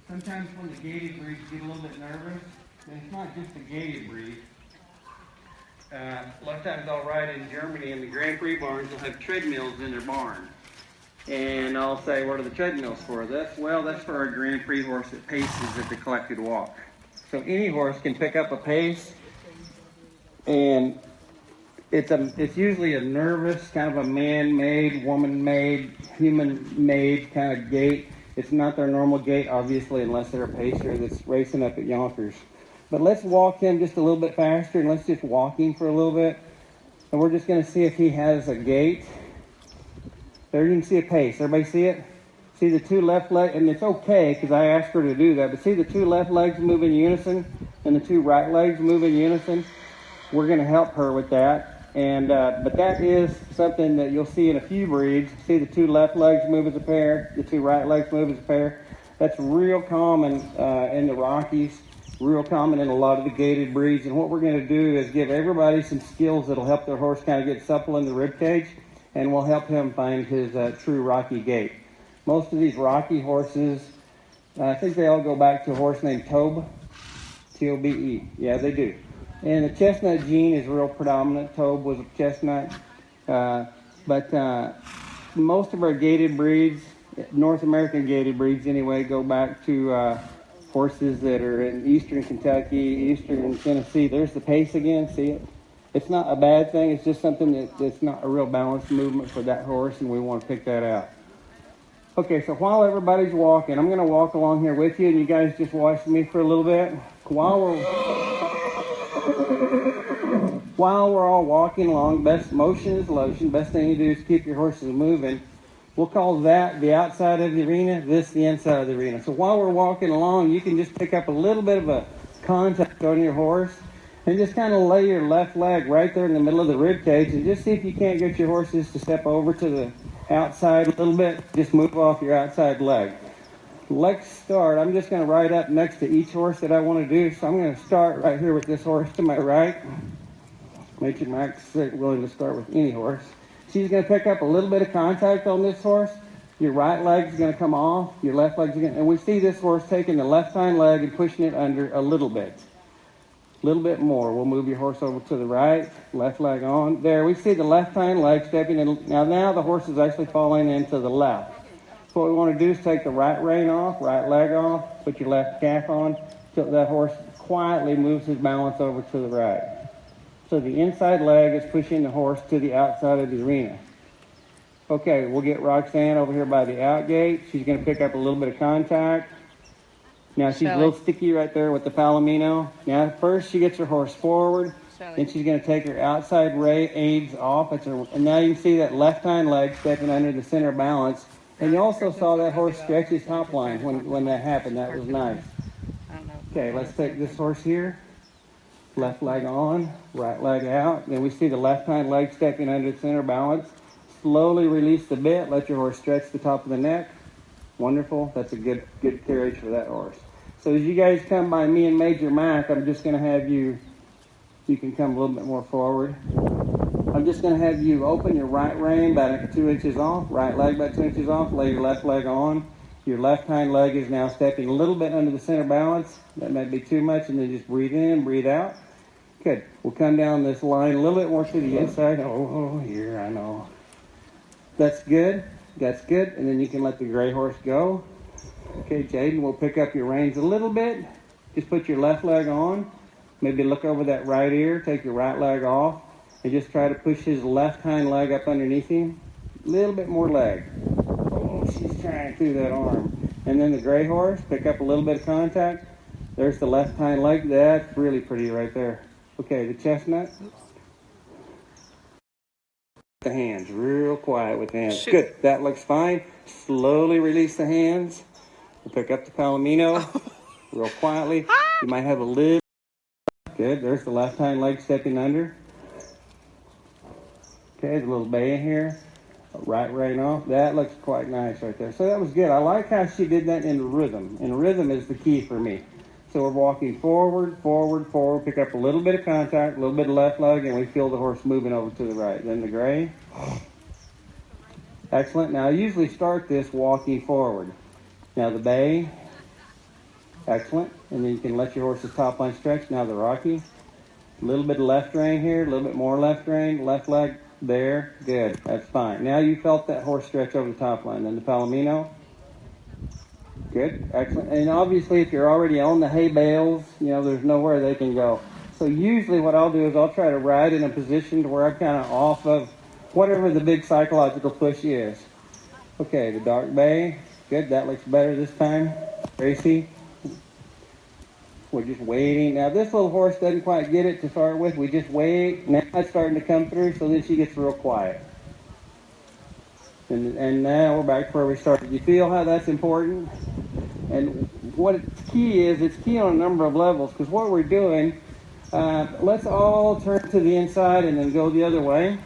sometimes when the gated breeds get a little bit nervous, and it's not just the gated breed. A lot of times I'll ride in Germany in the Grand Prix barns, they'll have treadmills in their barn. And I'll say, what are the treadmills for? That's for our Grand Prix horse that paces at the collected walk. So any horse can pick up a pace, and it's usually a nervous, kind of a man-made, woman-made, human-made kind of gait. It's not their normal gait, obviously, unless they're a pacer that's racing up at Yonkers. But let's walk him just a little bit faster, and let's just walk him for a little bit. And we're just going to see if he has a gait. There you can see a pace. Everybody see it? See the two left legs, and it's okay because I asked her to do that, but see the two left legs move in unison and the two right legs move in unison? We're going to help her with that. And but that is something that you'll see in a few breeds. See the two left legs move as a pair, the two right legs move as a pair. That's real common in the Rockies, real common in a lot of the gated breeds. And what we're going to do is give everybody some skills that'll help their horse kind of get supple in the rib cage, and will help him find his true Rocky gait. Most of these Rocky horses, I think they all go back to a horse named Tobe, T-O-B-E. Yeah, they do. And the chestnut gene is real predominant. Tobe was a chestnut. But most of our gated breeds, North American gated breeds anyway, go back to horses that are in eastern Kentucky, eastern Tennessee. There's the pace again, see it? It's not a bad thing. It's just something that's not a real balanced movement for that horse, and we want to pick that out. Okay, so while everybody's walking, I'm going to walk along here with you, and you guys just watch me for a little bit. While we're all walking along, best motion is lotion. Best thing you do is keep your horses moving. We'll call that the outside of the arena, this the inside of the arena. So while we're walking along, you can just pick up a little bit of a contact on your horse, and just kind of lay your left leg right there in the middle of the rib cage, and just see if you can't get your horses to step over to the outside a little bit. Just move off your outside leg. Let's start. I'm just going to ride up next to each horse that I want to do. So I'm going to start right here with this horse to my right. Major Max willing to start with any horse. She's going to pick up a little bit of contact on this horse. Your right leg's going to come off. Your left leg's going to... And we see this horse taking the left hind leg and pushing it under a little bit. A little bit more. We'll move your horse over to the right, left leg on. There, we see the left hind leg stepping in. Now the horse is actually falling into the left. So what we want to do is take the right rein off, right leg off, put your left calf on, so that horse quietly moves his balance over to the right. So the inside leg is pushing the horse to the outside of the arena. Okay, we'll get Roxanne over here by the out gate. She's going to pick up a little bit of contact. Now she's a little sticky right there with the palomino. Now first she gets her horse forward, then she's going to take her outside aids off. And now you can see that left hind leg stepping under the center balance. And you also saw that horse stretch his top line when that happened. That was nice. Okay, let's take this horse here. Left leg on, right leg out. Then we see the left hind leg stepping under the center balance. Slowly release the bit. Let your horse stretch the top of the neck. Wonderful. That's a good carriage for that horse. So as you guys come by me and Major Mac, I'm just going to have you can come a little bit more forward. I'm just going to have you open your right rein about 2 inches off, right leg about 2 inches off, lay your left leg on. Your left hind leg is now stepping a little bit under the center balance. That might be too much, and then just breathe in, breathe out. Good. We'll come down this line a little bit more to the inside. Oh, here, I know. That's good. That's good. And then you can let the gray horse go. Okay, Jaden, we'll pick up your reins a little bit. Just put your left leg on. Maybe look over that right ear. Take your right leg off. And just try to push his left hind leg up underneath him. A little bit more leg. Oh, she's trying through that arm. And then the gray horse, pick up a little bit of contact. There's the left hind leg. That's really pretty right there. Okay, the chestnut. The hands, real quiet with the hands. Shoot. Good, that looks fine. Slowly release the hands. We'll pick up the palomino real quietly. You might have a little. Good, there's the left hind leg stepping under. Okay, the little bay in here. Right rein off. That looks quite nice right there. So that was good. I like how she did that in rhythm. And rhythm is the key for me. So we're walking forward, forward, forward. Pick up a little bit of contact, a little bit of left leg, and we feel the horse moving over to the right. Then the gray. Excellent. Now I usually start this walking forward. Now the bay. Excellent. And then you can let your horse's top line stretch. Now the Rocky. A little bit of left rein here, a little bit more left rein, left leg there. Good. That's fine. Now you felt that horse stretch over the top line. Then the Palomino. Good. Excellent. And obviously, if you're already on the hay bales, there's nowhere they can go. So usually what I'll do is I'll try to ride in a position to where I'm kind of off of whatever the big psychological push is. Okay, the dark bay. Good. That looks better this time. Gracie. We're just waiting. Now, this little horse doesn't quite get it to start with. We just wait. Now it's starting to come through, so then she gets real quiet. And now we're back to where we started. You feel how that's important? And what it's key is, it's key on a number of levels, because what we're doing, let's all turn to the inside and then go the other way.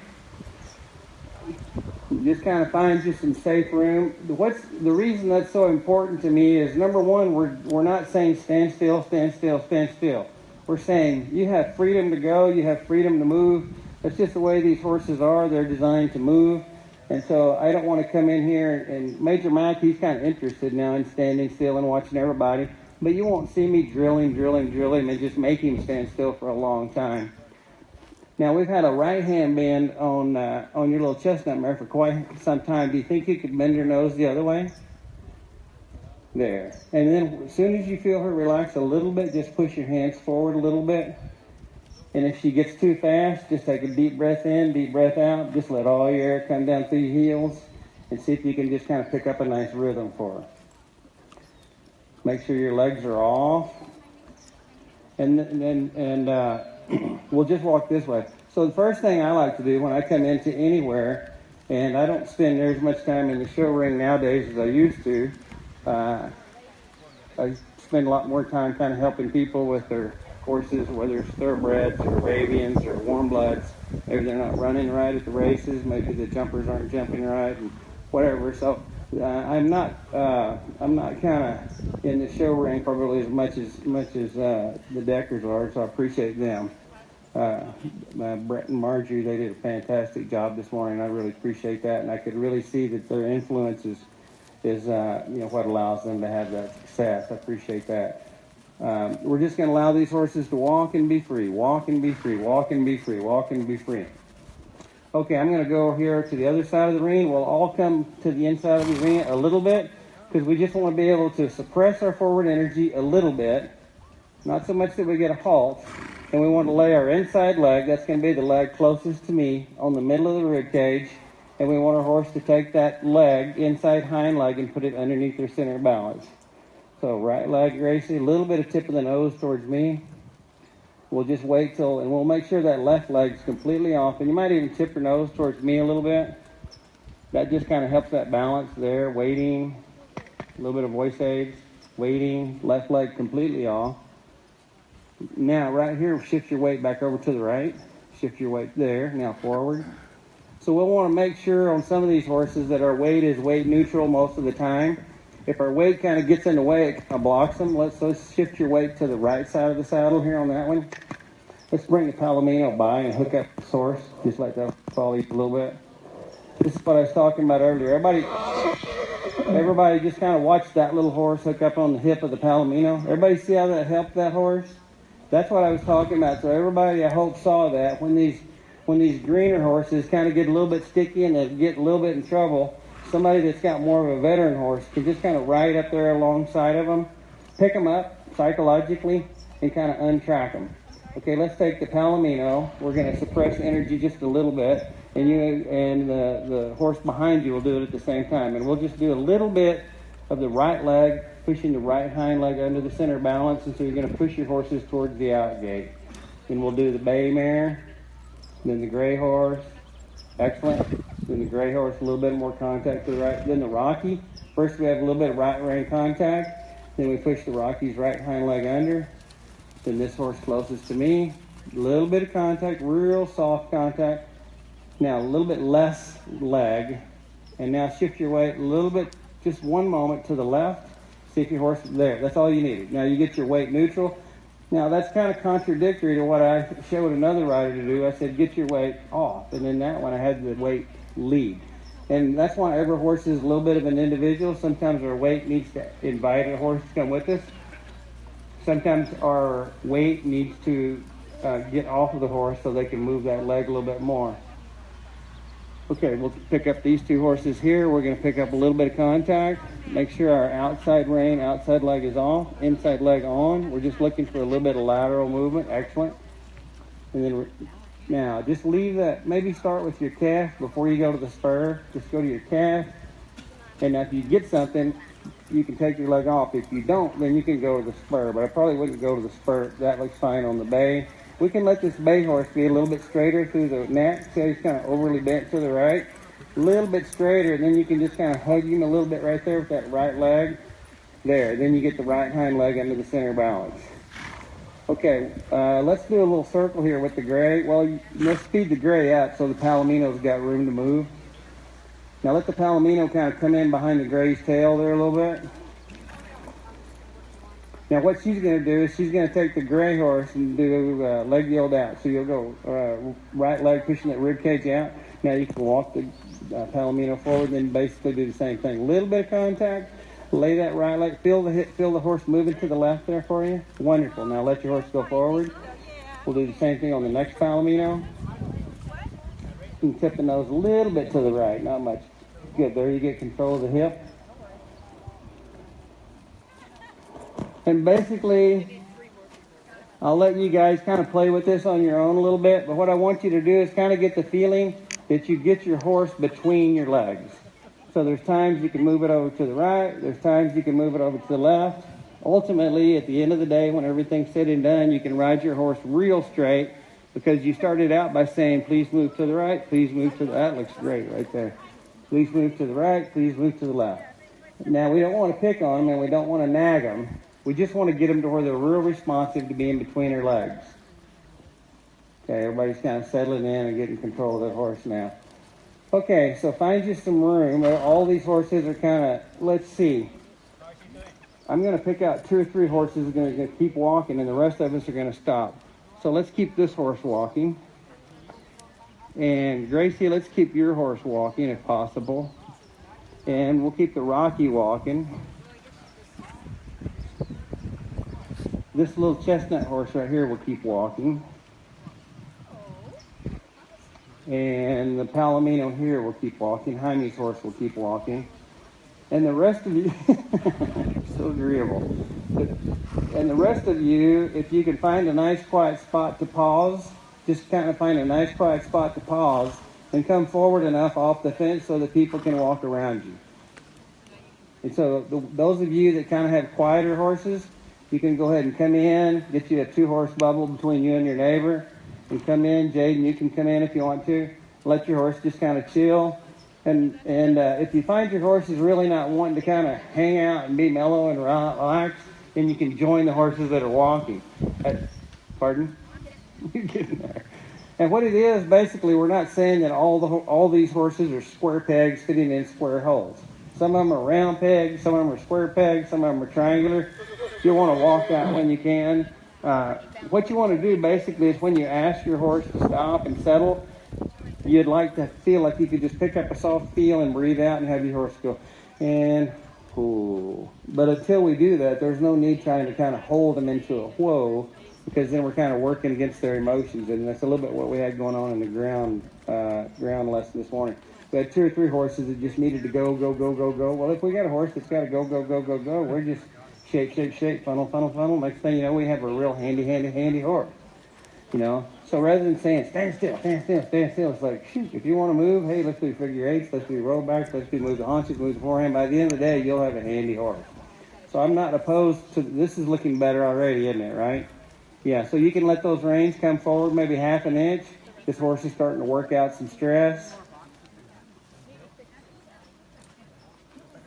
Just kind of find you some safe room. The reason that's so important to me is, number one, we're not saying stand still, stand still, stand still. We're saying you have freedom to go, you have freedom to move. That's just the way these horses are. They're designed to move. And so I don't want to come in here, and Major Mac, he's kind of interested now in standing still and watching everybody. But you won't see me drill him and just make him stand still for a long time. Now, we've had a right hand bend on your little chestnut mare for quite some time. Do you think you could bend your nose the other way? There. And then as soon as you feel her relax a little bit, just push your hands forward a little bit. And if she gets too fast, just take a deep breath in, deep breath out. Just let all your air come down through your heels and see if you can just kind of pick up a nice rhythm for her. Make sure your legs are off. And we'll just walk this way. So the first thing I like to do when I come into anywhere, and I don't spend near as much time in the show ring nowadays as I used to. I spend a lot more time kind of helping people with their horses, whether it's thoroughbreds or Arabians or warm bloods. Maybe they're not running right at the races. Maybe the jumpers aren't jumping right, and whatever. So I'm not kind of in the show ring probably as much as the Deckers are. So I appreciate them. Brett and Marjorie, they did a fantastic job this morning. I really appreciate that, and I could really see that their influence is what allows them to have that success. I appreciate that. We're just going to allow these horses to walk and be free, walk and be free, walk and be free, walk and be free. Okay, I'm going to go here to the other side of the ring. We'll all come to the inside of the ring a little bit, because we just want to be able to suppress our forward energy a little bit, not so much that we get a halt. And we want to lay our inside leg, that's going to be the leg closest to me, on the middle of the rib cage. And we want our horse to take that leg, inside hind leg, and put it underneath their center of balance. So right leg, Gracie, a little bit of tip of the nose towards me. We'll just wait and we'll make sure that left leg's completely off. And you might even tip your nose towards me a little bit. That just kind of helps that balance there. Waiting, a little bit of voice aids. Waiting, left leg completely off. Now, right here, shift your weight back over to the right. Shift your weight there. Now forward. So we'll want to make sure on some of these horses that our weight is weight neutral most of the time. If our weight kind of gets in the way, it kind of blocks them. Let's shift your weight to the right side of the saddle here on that one. Let's bring the Palomino by and hook up the source. Just let that fall each a little bit. This is what I was talking about earlier. Everybody just kind of watch that little horse hook up on the hip of the Palomino. Everybody see how that helped that horse? That's what I was talking about. So everybody, I hope, saw that when these greener horses kind of get a little bit sticky and they get a little bit in trouble, somebody that's got more of a veteran horse can just kind of ride up there alongside of them, pick them up psychologically, and kind of untrack them. Okay, let's take the Palomino. We're going to suppress energy just a little bit, and you and the horse behind you will do it at the same time. And we'll just do a little bit of the right leg, pushing the right hind leg under the center balance, and so you're going to push your horses towards the out gate. Then we'll do the bay mare, then the gray horse. Excellent. Then the gray horse, a little bit more contact to the right. Then the Rocky. First we have a little bit of right rein contact. Then we push the Rocky's right hind leg under. Then this horse closest to me. A little bit of contact, real soft contact. Now a little bit less leg. And now shift your weight a little bit, just one moment to the left. See if your horse is there. That's all you needed. Now you get your weight neutral. Now that's kind of contradictory to what I showed another rider to do. I said get your weight off, and then that one I had the weight lead. And that's why every horse is a little bit of an individual. Sometimes our weight needs to invite a horse to come with us. sometimes our weight needs to get off of the horse so they can move that leg a little bit more. Okay, we'll pick up these two horses here. We're going to pick up a little bit of contact. Make sure our outside rein, outside leg is off, inside leg on. We're just looking for a little bit of lateral movement. Excellent. And then now just leave that. Maybe start with your calf before you go to the spur. Just go to your calf. And now if you get something, you can take your leg off. If you don't, then you can go to the spur. But I probably wouldn't go to the spur. That looks fine on the bay. We can let this bay horse be a little bit straighter through the neck. So he's kind of overly bent to the right. A little bit straighter. And then you can just kind of hug him a little bit right there with that right leg. There. Then you get the right hind leg under the center balance. Okay, let's do a little circle here with the gray. Well, let's speed the gray out so the Palomino's got room to move. Now let the Palomino kind of come in behind the gray's tail there a little bit. Now what she's going to do is she's going to take the gray horse and do leg yield out. So you'll go right leg pushing that rib cage out. Now you can walk the Palomino forward and then basically do the same thing. A little bit of contact. Lay that right leg. Feel the horse moving to the left there for you. Wonderful. Now let your horse go forward. We'll do the same thing on the next Palomino. And tip the nose a little bit to the right. Not much. Good. There you get control of the hip. And basically, I'll let you guys kind of play with this on your own a little bit. But what I want you to do is kind of get the feeling that you get your horse between your legs. So there's times you can move it over to the right. There's times you can move it over to the left. Ultimately, at the end of the day, when everything's said and done, you can ride your horse real straight because you started out by saying, please move to the right, please move to the... That looks great right there. Please move to the right, please move to the left. Now, we don't want to pick on them and we don't want to nag them. We just want to get them to where they're real responsive to being between their legs. Okay, everybody's kind of settling in and getting control of their horse now. Okay, so find you some room. All these horses are kind of, let's see. I'm going to pick out 2 or 3 horses that are going to keep walking, and the rest of us are going to stop. So let's keep this horse walking. And Gracie, let's keep your horse walking if possible. And we'll keep the Rocky walking. This little chestnut horse right here will keep walking. And the Palomino here will keep walking. Jaime's horse will keep walking. And the rest of you, so agreeable. And the rest of you, if you can find a nice quiet spot to pause, just kind of find a nice quiet spot to pause and come forward enough off the fence so that people can walk around you. And so those of you that kind of have quieter horses, you can go ahead and come in, get you a 2-horse bubble between you and your neighbor. And come in, Jaden, you can come in if you want to. Let your horse just kind of chill. And if you find your horse is really not wanting to kind of hang out and be mellow and relax, then you can join the horses that are walking. Pardon? You're getting there. And what it is, basically, we're not saying that all these horses are square pegs fitting in square holes. Some of them are round pegs, some of them are square pegs, some of them are triangular. You'll want to walk that when you can. What you want to do basically is when you ask your horse to stop and settle, you'd like to feel like you could just pick up a soft feel and breathe out and have your horse go and whoa. But until we do that, there's no need trying to kind of hold them into a whoa, because then we're kind of working against their emotions, and that's a little bit what we had going on in the ground lesson this morning. We had 2 or 3 horses that just needed to go. Well, if we got a horse that's got to go, we're just shake, funnel. Next thing you know, we have a real handy horse. You know? So rather than saying, stand still, it's like, shoot, if you want to move, hey, let's do figure eights, let's do rollbacks, let's do move the haunches, move the forehand. By the end of the day, you'll have a handy horse. So I'm not opposed to, this is looking better already, isn't it, right? Yeah, so you can let those reins come forward maybe half an inch. This horse is starting to work out some stress.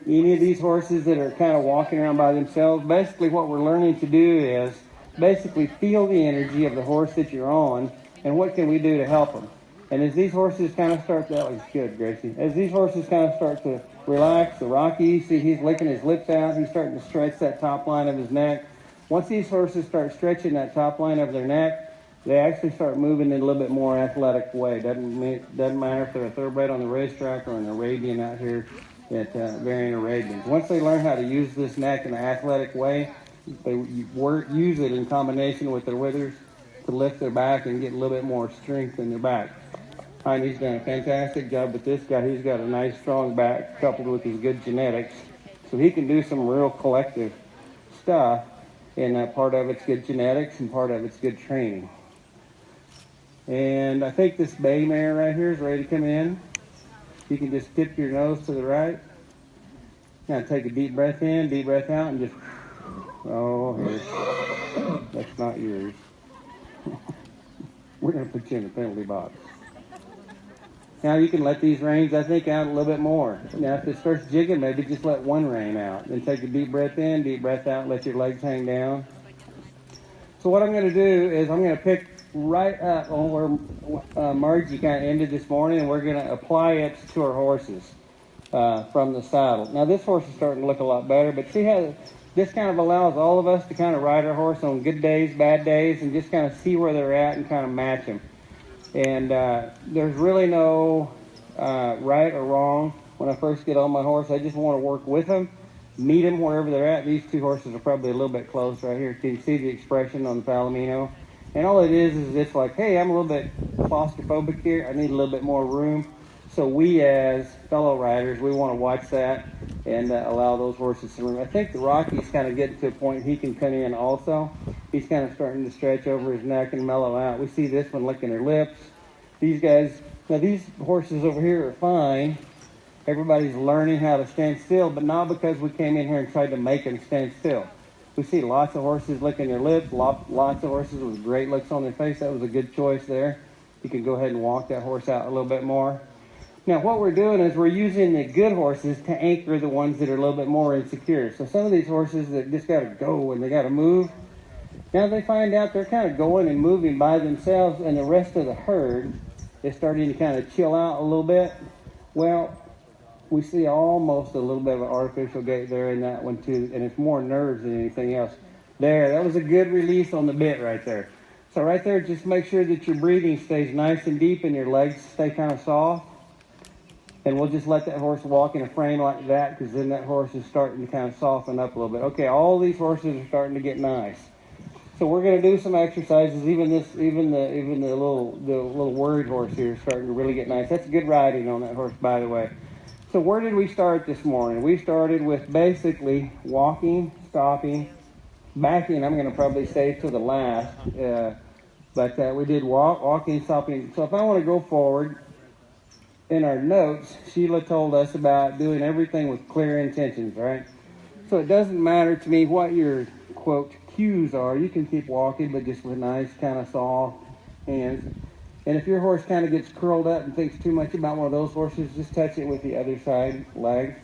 Any of these horses that are kind of walking around by themselves, basically what we're learning to do is basically feel the energy of the horse that you're on and what can we do to help them. And as these horses kind of start, that looks good, Gracie. As these horses kind of start to relax, the Rocky, see he's licking his lips out, he's starting to stretch that top line of his neck. Once these horses start stretching that top line of their neck, they actually start moving in a little bit more athletic way. Doesn't matter if they're a thoroughbred on the racetrack or an Arabian out here at Varian Arabians. Once they learn how to use this neck in an athletic way, They use it in combination with their withers to lift their back and get a little bit more strength in their back. Heine's done a fantastic job with this guy. He's got a nice, strong back coupled with his good genetics. So he can do some real collective stuff, and part of it's good genetics and part of it's good training. And I think this bay mare right here is ready to come in. You can just tip your nose to the right. Now take a deep breath in, deep breath out, and just, oh, here. That's not yours. We're going to put you in the penalty box. Now you can let these reins, I think, out a little bit more. Now if this starts jigging, maybe just let one rein out. Then take a deep breath in, deep breath out, let your legs hang down. So what I'm going to do is I'm going to pick right up on where Margie kind of ended this morning, and we're going to apply it to our horses from the saddle. Now this horse is starting to look a lot better, but see how this kind of allows all of us to kind of ride our horse on good days, bad days, and just kind of see where they're at and kind of match them. And there's really no right or wrong. When I first get on my horse, I just want to work with them, meet them wherever they're at. These two horses are probably a little bit close right here. Can you see the expression on the Palomino? And all it is it's like, hey, I'm a little bit claustrophobic here. I need a little bit more room. So we, as fellow riders, we want to watch that and allow those horses some room. I think the Rocky's kind of getting to a point he can come in also. He's kind of starting to stretch over his neck and mellow out. We see this one licking her lips. These guys, now these horses over here are fine. Everybody's learning how to stand still, but not because we came in here and tried to make them stand still. We see lots of horses licking their lips, lots of horses with great looks on their face. That was a good choice there. You can go ahead and walk that horse out a little bit more. Now what we're doing is we're using the good horses to anchor the ones that are a little bit more insecure. So some of these horses that just got to go and they got to move, now they find out they're kind of going and moving by themselves, and the rest of the herd is starting to kind of chill out a little bit. Well, we see almost a little bit of an artificial gait there in that one too, and it's more nerves than anything else. There, that was a good release on the bit right there. So right there, just make sure that your breathing stays nice and deep and your legs stay kind of soft. And we'll just let that horse walk in a frame like that, because then that horse is starting to kind of soften up a little bit. Okay, all these horses are starting to get nice. So we're going to do some exercises. Even the little worried horse here is starting to really get nice. That's good riding on that horse, by the way. So where did we start this morning? We started with basically walking, stopping, backing. I'm going to probably say to the last, but we did walking, stopping. So if I want to go forward, in our notes, Sheila told us about doing everything with clear intentions, right? So it doesn't matter to me what your, quote, cues are. You can keep walking, but just with nice, kind of soft hands. And if your horse kind of gets curled up and thinks too much about one of those horses, just touch it with the other side leg.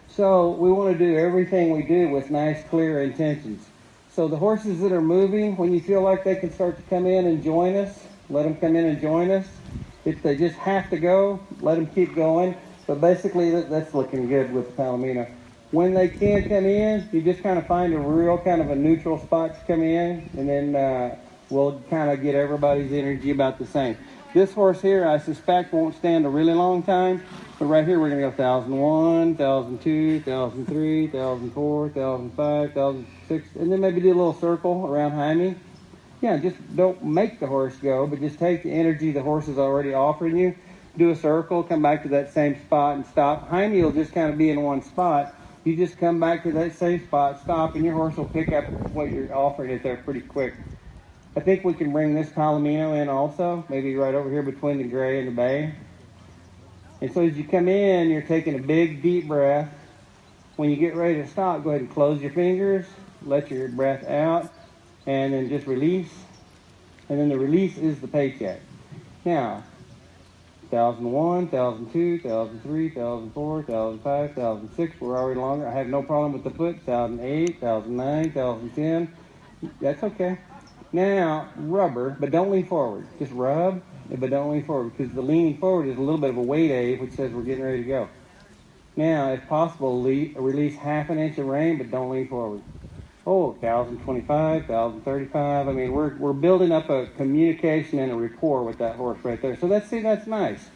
So we want to do everything we do with nice, clear intentions. So the horses that are moving, when you feel like they can start to come in and join us, let them come in and join us. If they just have to go, let them keep going. But basically, that's looking good with the Palomino. When they can't come in, you just kind of find a real kind of a neutral spot to come in, and then we'll kind of get everybody's energy about the same. This horse here, I suspect, won't stand a really long time. But right here, we're going to go 1001, 1002, 1003, 1004, 1005, 1006, and then maybe do a little circle around Jaime. Yeah, just don't make the horse go, but just take the energy the horse is already offering you. Do a circle, come back to that same spot and stop. Jaime will just kind of be in one spot. You just come back to that same spot, stop, and your horse will pick up what you're offering it there pretty quick. I think we can bring this Palomino in also, maybe right over here between the gray and the bay. And so as you come in, you're taking a big, deep breath. When you get ready to stop, go ahead and close your fingers, let your breath out, and then just release. And then the release is the paycheck. Now, 1001, 1002, 1003, 1004, 1005, 1006. We're already longer. I have no problem with the foot. 1008, 1009, 1010. That's okay. Now, rubber, but don't lean forward. Just rub, but don't lean forward, because the leaning forward is a little bit of a weight aid, which says we're getting ready to go. Now, if possible, release half an inch of rein, but don't lean forward. Oh, 1025, 1035. I mean, we're building up a communication and a rapport with that horse right there. So that's nice.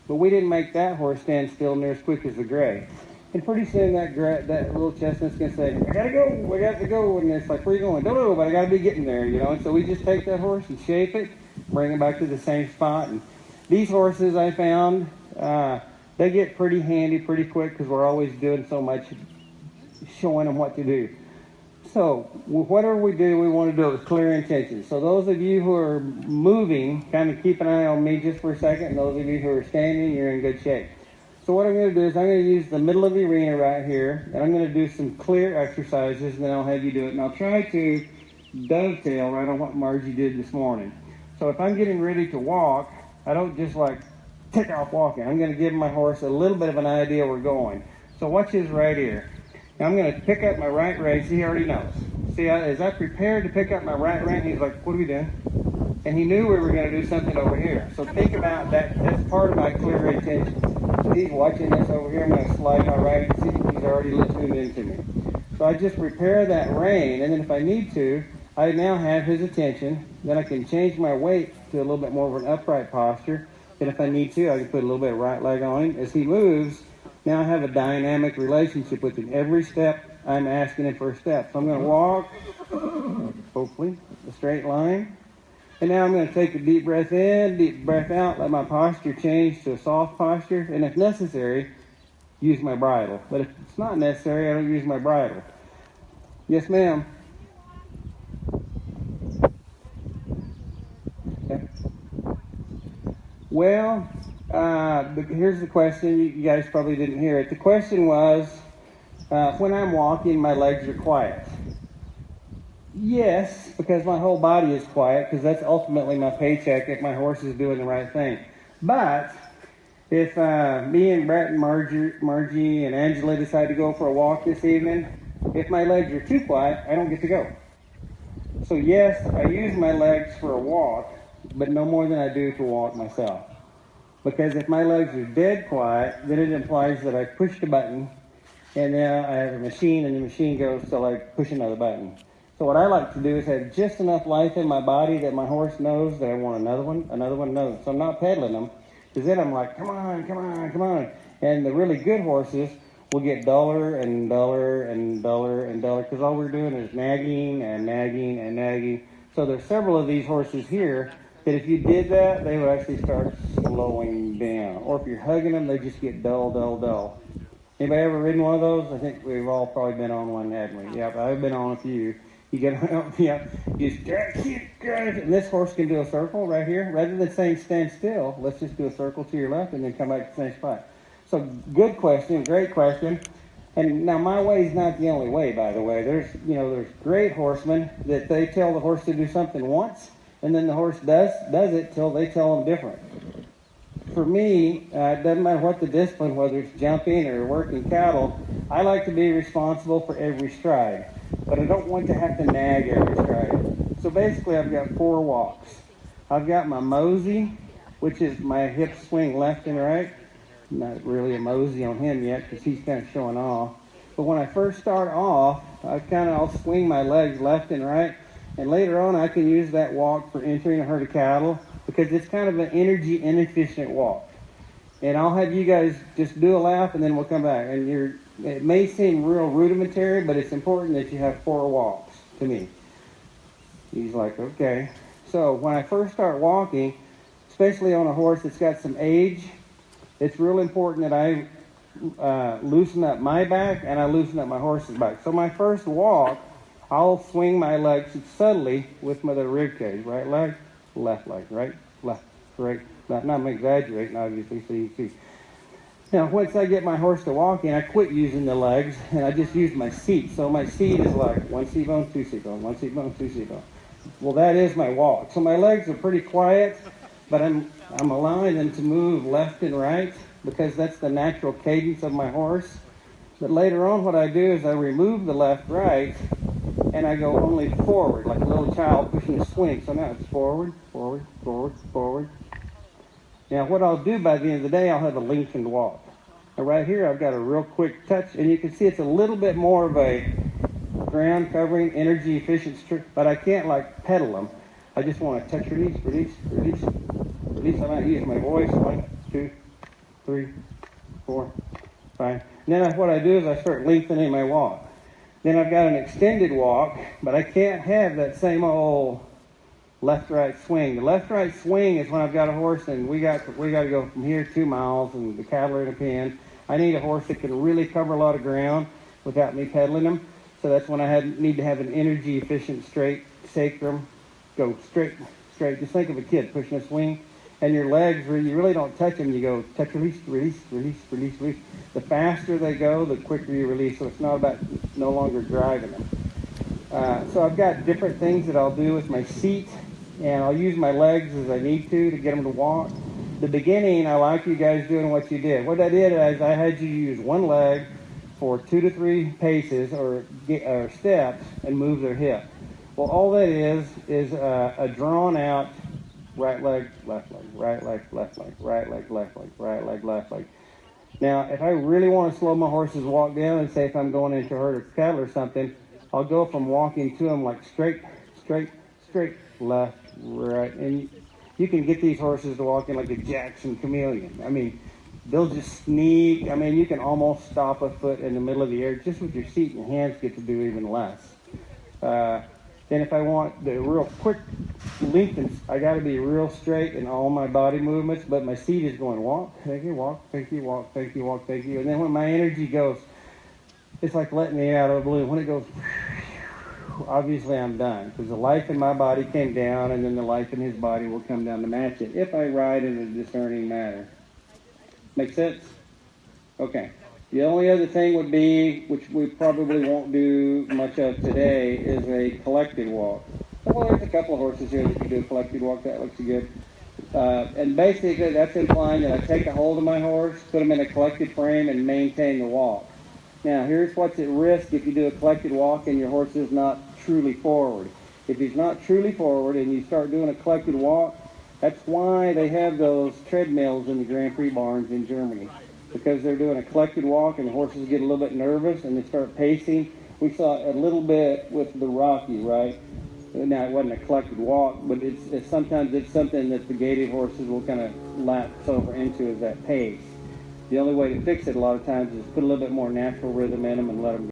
But we didn't make that horse stand still near as quick as the gray. And pretty soon that little chestnut's going to say, I got to go, I got to go. And it's like, where are you going? Don't know, but I got to be getting there, you know. And so we just take that horse and shape it, bring it back to the same spot. And these horses I found, they get pretty handy pretty quick because we're always doing so much showing them what to do. So whatever we do, we want to do it with clear intention. So those of you who are moving, kind of keep an eye on me just for a second. And those of you who are standing, you're in good shape. So what I'm going to do is I'm going to use the middle of the arena right here, and I'm going to do some clear exercises, and then I'll have you do it. And I'll try to dovetail right on what Margie did this morning. So if I'm getting ready to walk, I don't just like take off walking. I'm going to give my horse a little bit of an idea where we're going. So watch this right here. Now I'm going to pick up my right rein. See, he already knows. See, as I prepared to pick up my right rein, he's like, what are we doing? And he knew we were going to do something over here. So think about that. That's part of my clear intention. So he's watching this over here. I'm going to slide my right. See, he's already tuned into me. So I just prepare that rein, and then if I need to, I now have his attention. Then I can change my weight to a little bit more of an upright posture. And if I need to, I can put a little bit of right leg on him. As he moves, now I have a dynamic relationship with him. Every step, I'm asking him for a step. So I'm going to walk, hopefully, a straight line. And now I'm going to take a deep breath in, deep breath out, let my posture change to a soft posture. And if necessary, use my bridle. But if it's not necessary, I don't use my bridle. Yes, ma'am. Okay. Well, here's the question. You guys probably didn't hear it. The question was, when I'm walking, my legs are quiet. Yes, because my whole body is quiet, because that's ultimately my paycheck if my horse is doing the right thing. But if me and Brett and Margie and Angela decide to go for a walk this evening, if my legs are too quiet, I don't get to go. So yes, I use my legs for a walk, but no more than I do to walk myself. Because if my legs are dead quiet, then it implies that I pushed a button, and now I have a machine, and the machine goes to like push another button. So what I like to do is have just enough life in my body that my horse knows that I want another one, another. So I'm not pedaling them, because then I'm like, come on, come on, come on. And the really good horses will get duller and duller and duller and duller, because all we're doing is nagging and nagging and nagging. So there's several of these horses here that if you did that, they would actually start slowing down. Or if you're hugging them, they just get dull, dull, dull. Anybody ever ridden one of those? I think we've all probably been on one, haven't we? Yep, I've been on a few. You get and this horse can do a circle right here. Rather than saying stand still, let's just do a circle to your left and then come back to the same spot. So good question, great question. And now my way is not the only way, by the way. There's great horsemen that they tell the horse to do something once, and then the horse does it till they tell them different. For me, it doesn't matter what the discipline, whether it's jumping or working cattle, I like to be responsible for every stride. But I don't want to have to nag every stride. So basically I've got 4 walks. I've got my mosey, which is my hip swing left and right. Not really a mosey on him yet because he's kind of showing off. But when I first start off, I'll swing my legs left and right. And later on I can use that walk for entering a herd of cattle because it's kind of an energy inefficient walk. And I'll have you guys just do a lap and then we'll come back. And it may seem real rudimentary, but it's important that you have 4 walks to me. He's like, okay. So when I first start walking, especially on a horse that's got some age, it's real important that I loosen up my back and I loosen up my horse's back. So my first walk, I'll swing my legs subtly with the rib cage. Right leg, left leg, right, left, right, left. Now I'm exaggerating, obviously, so you can see. Now, once I get my horse to walking, I quit using the legs, and I just use my seat. So my seat is like 1 seat bone, 2 seat bone, 1 seat bone, 2 seat bone. Well, that is my walk. So my legs are pretty quiet, but I'm allowing them to move left and right because that's the natural cadence of my horse. But later on, what I do is I remove the left, right, and I go only forward, like a little child pushing a swing. So now it's forward, forward, forward, forward. Now, what I'll do by the end of the day, I'll have a lengthened walk. Now, right here, I've got a real quick touch, and you can see it's a little bit more of a ground covering, energy efficient strip, but I can't like pedal them. I just want to touch, release, release, release, release. I might use my voice. 1, 2, 3, 4, Fine. And then what I do is I start lengthening my walk. Then I've got an extended walk, but I can't have that same old left-right swing. The left-right swing is when I've got a horse and we got to go from here 2 miles and the cattle are in a pen. I need a horse that can really cover a lot of ground without me pedaling them. So that's when I need to have an energy-efficient straight sacrum. Go straight. Just think of a kid pushing a swing. And your legs, where you really don't touch them, you go touch, release, release, release, release, release. The faster they go, the quicker you release. So it's not about no longer driving them. So I've got different things that I'll do with my seat, and I'll use my legs as I need to get them to walk. The beginning, I like you guys doing what you did. What I did is I had you use one leg for 2 to 3 paces or steps and move their hip. Well, all that is a drawn out right leg, left leg, right leg, left leg, right leg, left leg, right leg, left leg. Now, if I really want to slow my horse's walk down, and say if I'm going into a herd of cattle or something, I'll go from walking to them like straight, left, right. And you can get these horses to walk in like a Jackson chameleon. I mean, they'll just sneak. I mean, you can almost stop a foot in the middle of the air just with your seat, and your hands get to do even less. Then if I want the real quick lengthens, I got to be real straight in all my body movements, but my seat is going walk, thank you, walk, thank you, walk, thank you, walk, thank you. And then when my energy goes, it's like letting the air out of a balloon. When it goes, obviously I'm done, because the life in my body came down, and then the life in his body will come down to match it if I ride in a discerning manner. Make sense? Okay. The only other thing would be, which we probably won't do much of today, is a collected walk. Well, there's a couple of horses here that can do a collected walk. That looks good. And basically, that's implying that I take a hold of my horse, put him in a collected frame, and maintain the walk. Now, here's what's at risk if you do a collected walk and your horse is not truly forward. If he's not truly forward and you start doing a collected walk, that's why they have those treadmills in the Grand Prix barns in Germany. Because they're doing a collected walk and the horses get a little bit nervous and they start pacing. We saw it a little bit with the Rocky, right? Now, it wasn't a collected walk, but sometimes it's something that the gaited horses will kind of lapse over into is that pace. The only way to fix it a lot of times is put a little bit more natural rhythm in them and let them